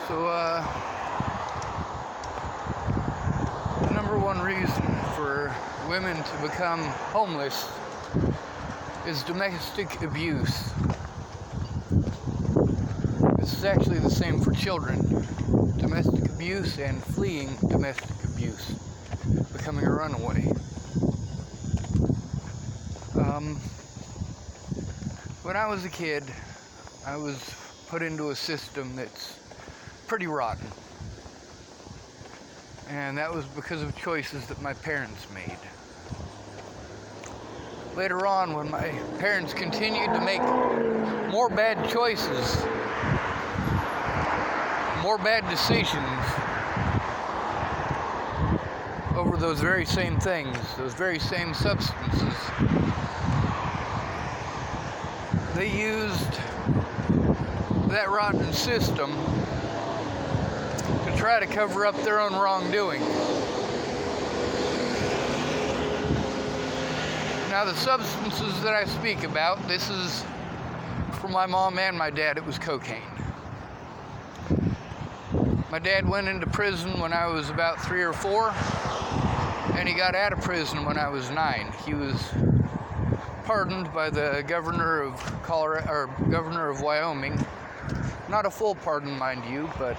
So, the number one reason for women to become homeless is domestic abuse. This is actually the same for children. Domestic abuse and fleeing domestic abuse. Becoming a runaway. When I was a kid, I was put into a system that's pretty rotten. And that was because of choices that my parents made. Later on, when my parents continued to make more bad choices, more bad decisions over those very same things, those very same substances, they used that rotten system to try to cover up their own wrongdoing. Now, the substances that I speak about, this is for my mom and my dad, it was cocaine. My dad went into prison when I was about 3 or 4, and he got out of prison when I was 9. He was pardoned by the governor of governor of Wyoming. Not a full pardon, mind you, but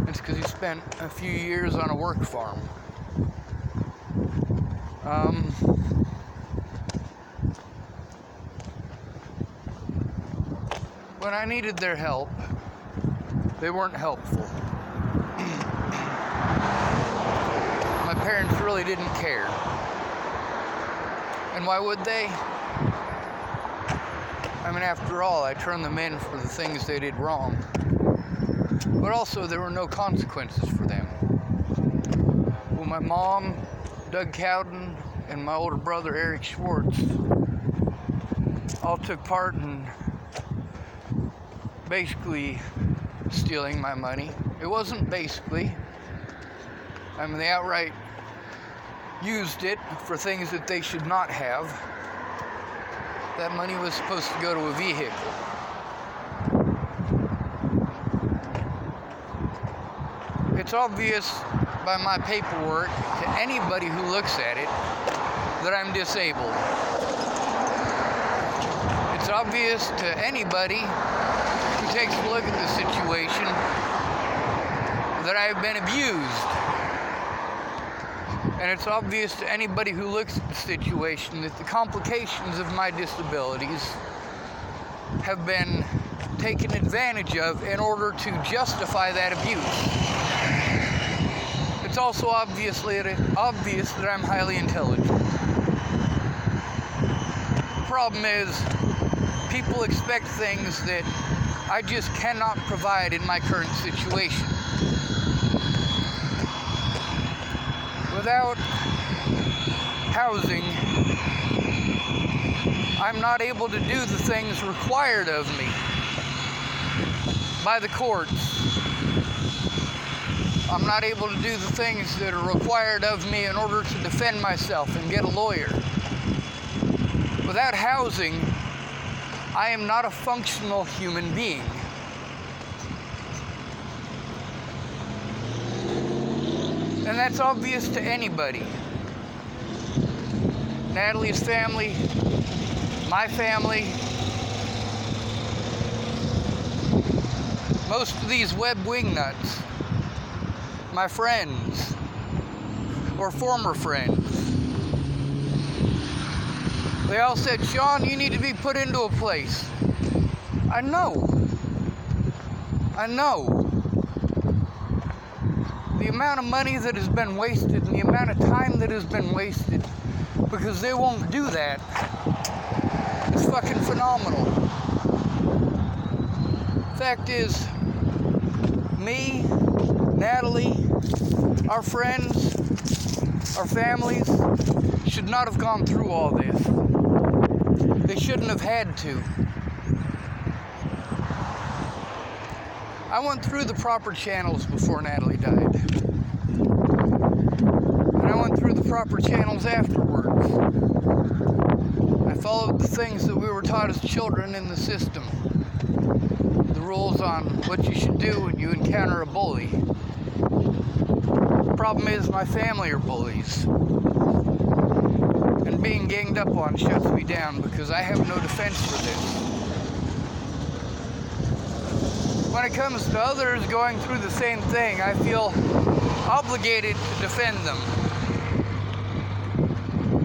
it's because he spent a few years on a work farm. When I needed their help, they weren't helpful. My parents really didn't care. And why would they? I mean, after all, I turned them in for the things they did wrong. But also, there were no consequences for them. When my mom, Doug Cowden, and my older brother, Eric Schwartz, all took part in basically stealing my money. It wasn't basically. I mean, they outright used it for things that they should not have. That money was supposed to go to a vehicle. It's obvious by my paperwork to anybody who looks at it that I'm disabled. It's obvious to anybody who takes a look at the situation that I've been abused. And it's obvious to anybody who looks at the situation that the complications of my disabilities have been taken advantage of in order to justify that abuse. It's also obvious that I'm highly intelligent. The problem is, people expect things that I just cannot provide in my current situation. Without housing, I'm not able to do the things required of me by the courts. I'm not able to do the things that are required of me in order to defend myself and get a lawyer. Without housing, I am not a functional human being. And that's obvious to anybody. Natalie's family, my family, most of these web wingnuts, my friends, or former friends. They all said, "Sean, you need to be put into a place." I know. The amount of money that has been wasted and the amount of time that has been wasted because they won't do that is fucking phenomenal. Fact is, me, Natalie, our friends, our families should not have gone through all this. They shouldn't have had to. I went through the proper channels before Natalie died. And I went through the proper channels afterwards. I followed the things that we were taught as children in the system. The rules rules on what you should do when you encounter a bully. The problem is my family are bullies. And being ganged up on shuts me down because I have no defense for this. When it comes to others going through the same thing, I feel obligated to defend them.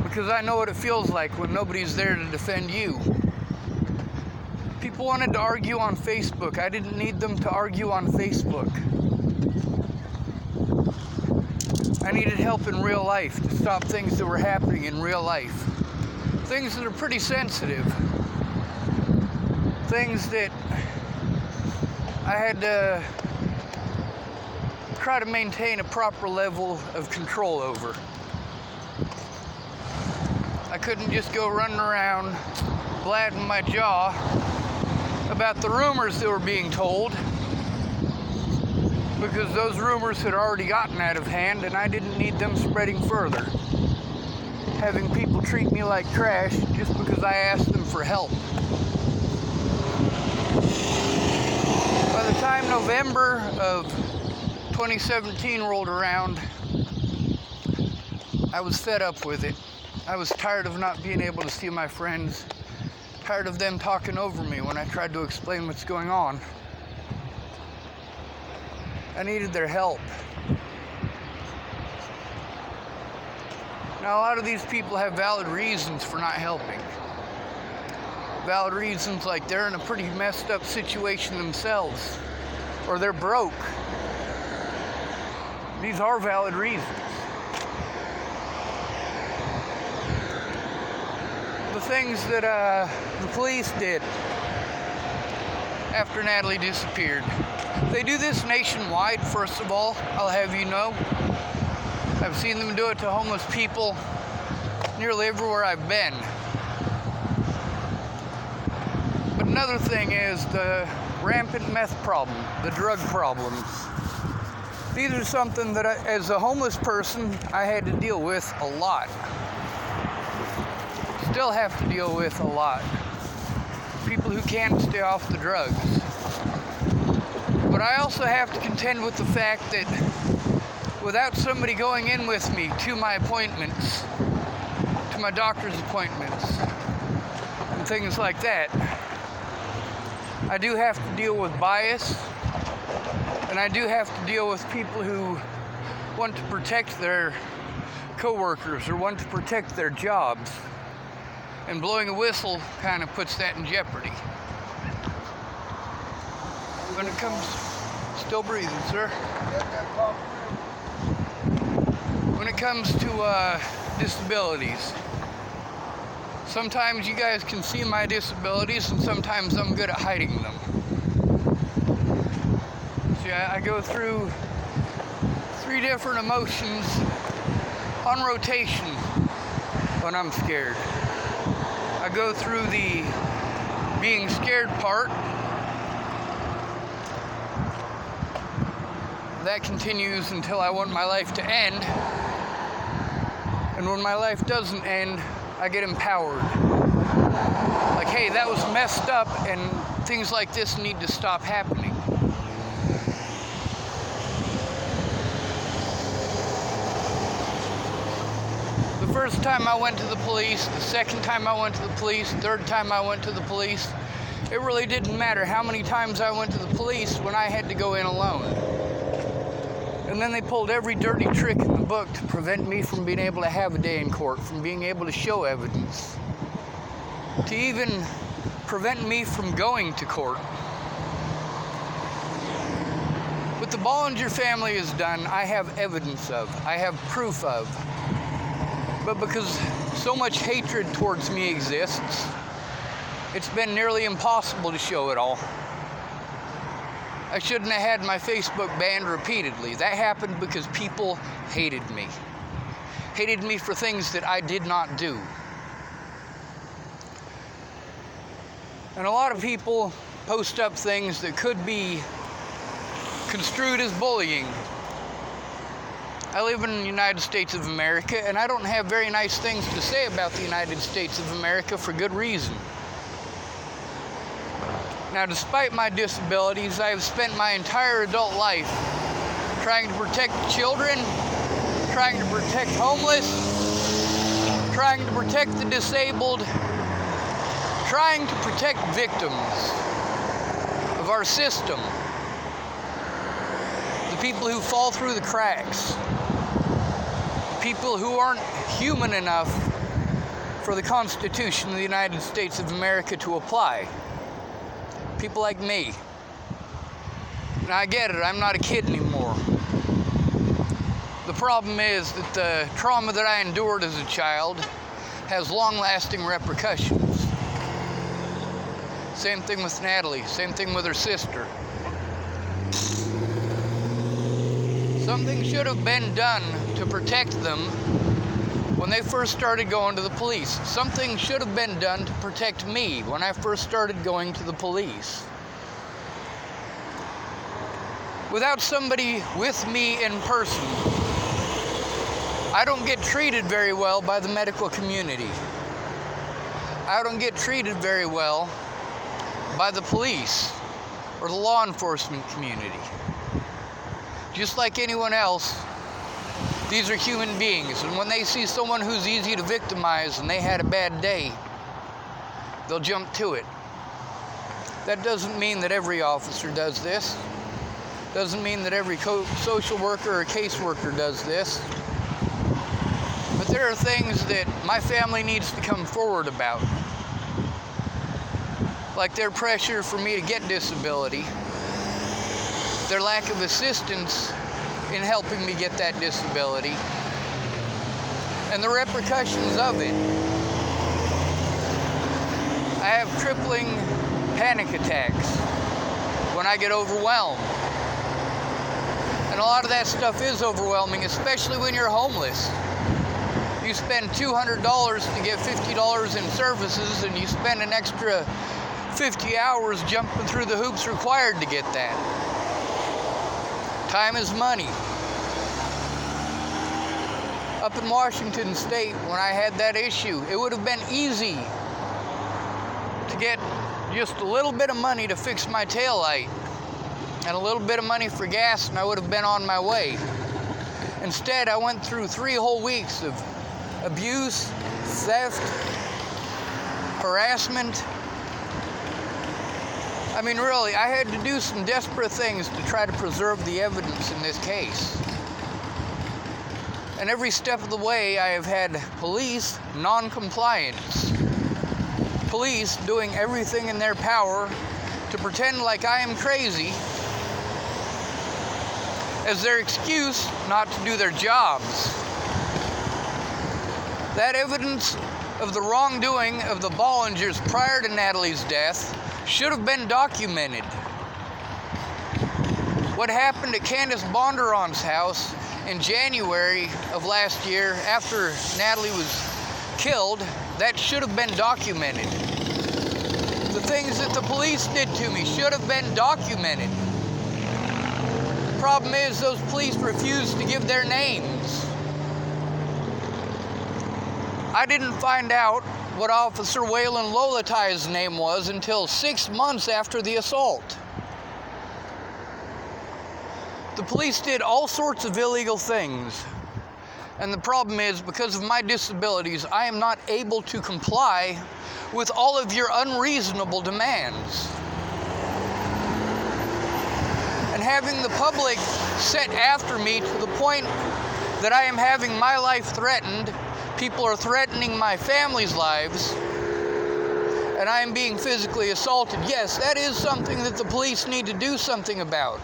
Because I know what it feels like when nobody's there to defend you. People wanted to argue on Facebook. I didn't need them to argue on Facebook. I needed help in real life to stop things that were happening in real life. Things that are pretty sensitive. Things that I had to try to maintain a proper level of control over. I couldn't just go running around bladding my jaw about the rumors that were being told, because those rumors had already gotten out of hand and I didn't need them spreading further. Having people treat me like trash just because I asked them for help. By the time November of 2017 rolled around, I was fed up with it. I was tired of not being able to see my friends, tired of them talking over me when I tried to explain what's going on. I needed their help. Now, a lot of these people have valid reasons for not helping. Valid reasons like they're in a pretty messed up situation themselves, or they're broke. These are valid reasons. The things that the police did after Natalie disappeared. They do this nationwide, first of all, I'll have you know. I've seen them do it to homeless people nearly everywhere I've been. But another thing is the rampant meth problem, the drug problems. These are something that as a homeless person, I had to deal with a lot. Still have to deal with a lot. People who can't stay off the drugs. But I also have to contend with the fact that without somebody going in with me to my appointments, to my doctor's appointments, and things like that, I do have to deal with bias, and I do have to deal with people who want to protect their coworkers or want to protect their jobs. And blowing a whistle kind of puts that in jeopardy. When it comes, still breathing, sir. When it comes to disabilities, sometimes you guys can see my disabilities and sometimes I'm good at hiding them. See, I go through 3 different emotions on rotation when I'm scared. I go through the being scared part. That continues until I want my life to end. And when my life doesn't end, I get empowered. Like, hey, that was messed up and things like this need to stop happening. The first time I went to the police, the second time I went to the police, third time I went to the police, it really didn't matter how many times I went to the police when I had to go in alone. And then they pulled every dirty trick in the book to prevent me from being able to have a day in court, from being able to show evidence, to even prevent me from going to court. What the Bollinger family has done, I have evidence of, I have proof of. But because so much hatred towards me exists, it's been nearly impossible to show it all. I shouldn't have had my Facebook banned repeatedly. That happened because people hated me. Hated me for things that I did not do. And a lot of people post up things that could be construed as bullying. I live in the United States of America, and I don't have very nice things to say about the United States of America for good reason. Now, despite my disabilities, I have spent my entire adult life trying to protect children, trying to protect homeless, trying to protect the disabled, trying to protect victims of our system, the people who fall through the cracks, the people who aren't human enough for the Constitution of the United States of America to apply. People like me. Now, I get it, I'm not a kid anymore. The problem is that the trauma that I endured as a child has long-lasting repercussions. Same thing with Natalie, same thing with her sister. Something should have been done to protect them when they first started going to the police. Something should have been done to protect me when I first started going to the police. Without somebody with me in person, I don't get treated very well by the medical community. I don't get treated very well by the police or the law enforcement community. Just like anyone else, these are human beings, and when they see someone who's easy to victimize and they had a bad day, they'll jump to it. That doesn't mean that every officer does this. Doesn't mean that every social worker or caseworker does this. But there are things that my family needs to come forward about, like their pressure for me to get disability, their lack of assistance in helping me get that disability, and the repercussions of it. I have crippling panic attacks when I get overwhelmed. And a lot of that stuff is overwhelming, especially when you're homeless. You spend $200 to get $50 in services, and you spend an extra 50 hours jumping through the hoops required to get that. Time is money. Up in Washington State, when I had that issue, it would have been easy to get just a little bit of money to fix my taillight and a little bit of money for gas, and I would have been on my way. Instead, I went through 3 whole weeks of abuse, theft, harassment. I mean, really, I had to do some desperate things to try to preserve the evidence in this case. And every step of the way, I have had police non-compliance. Police doing everything in their power to pretend like I am crazy as their excuse not to do their jobs. That evidence of the wrongdoing of the Bollingers prior to Natalie's death should have been documented. What happened at Candace Bondurant's house in January of last year after Natalie was killed, that should have been documented. The things that the police did to me should have been documented. The problem is those police refused to give their names. I didn't find out what Officer Waylon Lolatai's name was until 6 months after the assault. The police did all sorts of illegal things. And the problem is, because of my disabilities, I am not able to comply with all of your unreasonable demands. And having the public set after me to the point that I am having my life threatened, people are threatening my family's lives, and I am being physically assaulted. Yes, that is something that the police need to do something about.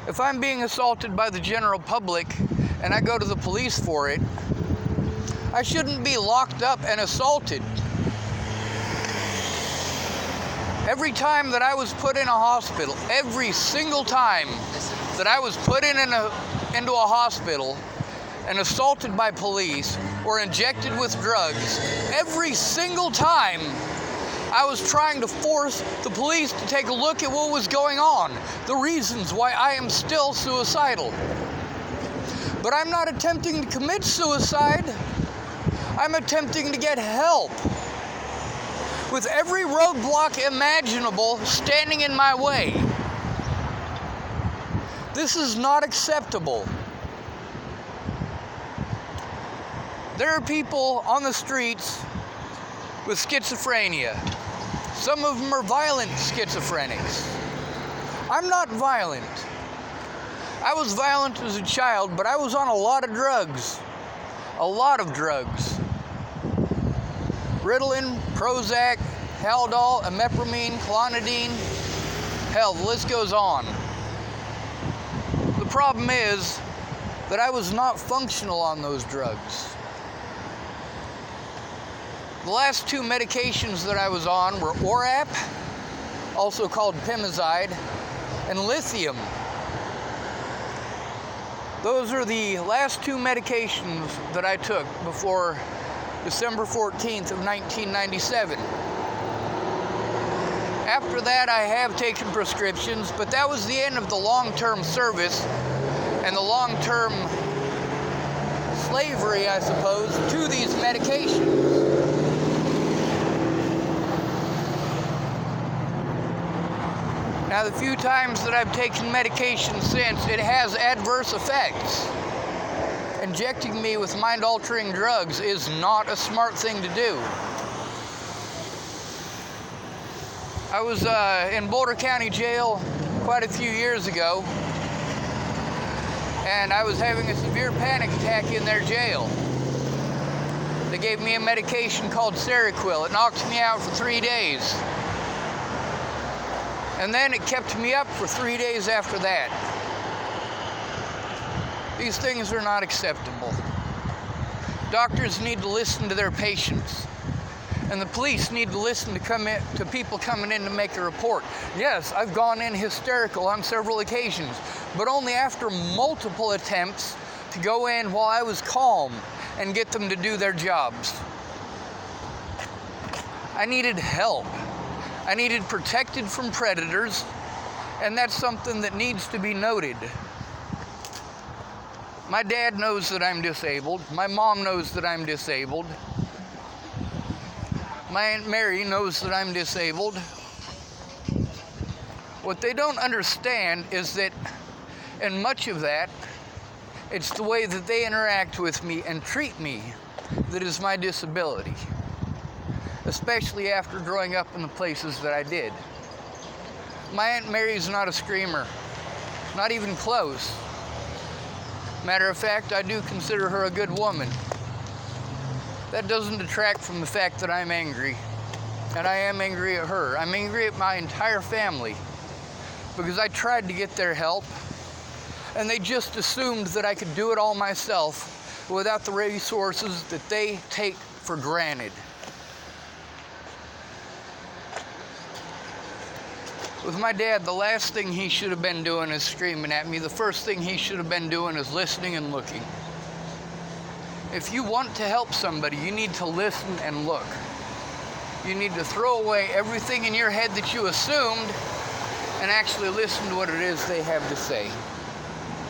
If I'm being assaulted by the general public and I go to the police for it, I shouldn't be locked up and assaulted. Every time that I was put in a hospital, every single time that I was put into a hospital and assaulted by police or injected with drugs, every single time I was trying to force the police to take a look at what was going on, the reasons why I am still suicidal. But I'm not attempting to commit suicide. I'm attempting to get help. with every roadblock imaginable standing in my way. This is not acceptable. There are people on the streets with schizophrenia. Some of them are violent schizophrenics. I'm not violent. I was violent as a child, but I was on a lot of drugs. A lot of drugs. Ritalin, Prozac, Haldol, Imipramine, Clonidine. Hell, the list goes on. The problem is that I was not functional on those drugs. The last two medications that I was on were Orap, also called Pimozide, and lithium. Those are the last two medications that I took before December 14th of 1997. After that, I have taken prescriptions, but that was the end of the long-term service and the long-term slavery, I suppose, to these medications. Now, the few times that I've taken medication since, it has adverse effects. Injecting me with mind-altering drugs is not a smart thing to do. I was in Boulder County Jail quite a few years ago, and I was having a severe panic attack in their jail. They gave me a medication called Seroquel. It knocked me out for 3 days. And then it kept me up for 3 days after that. These things are not acceptable. Doctors need to listen to their patients. And the police need to listen to people coming in to make a report. Yes, I've gone in hysterical on several occasions, but only after multiple attempts to go in while I was calm and get them to do their jobs. I needed help. I needed protected from predators, and that's something that needs to be noted. My dad knows that I'm disabled. My mom knows that I'm disabled. My Aunt Mary knows that I'm disabled. What they don't understand is that, in much of that, it's the way that they interact with me and treat me that is my disability. Especially after growing up in the places that I did. My Aunt Mary's not a screamer, not even close. Matter of fact, I do consider her a good woman. That doesn't detract from the fact that I'm angry, and I am angry at her. I'm angry at my entire family because I tried to get their help, and they just assumed that I could do it all myself without the resources that they take for granted. With my dad, the last thing he should have been doing is screaming at me. The first thing he should have been doing is listening and looking. If you want to help somebody, you need to listen and look. You need to throw away everything in your head that you assumed and actually listen to what it is they have to say.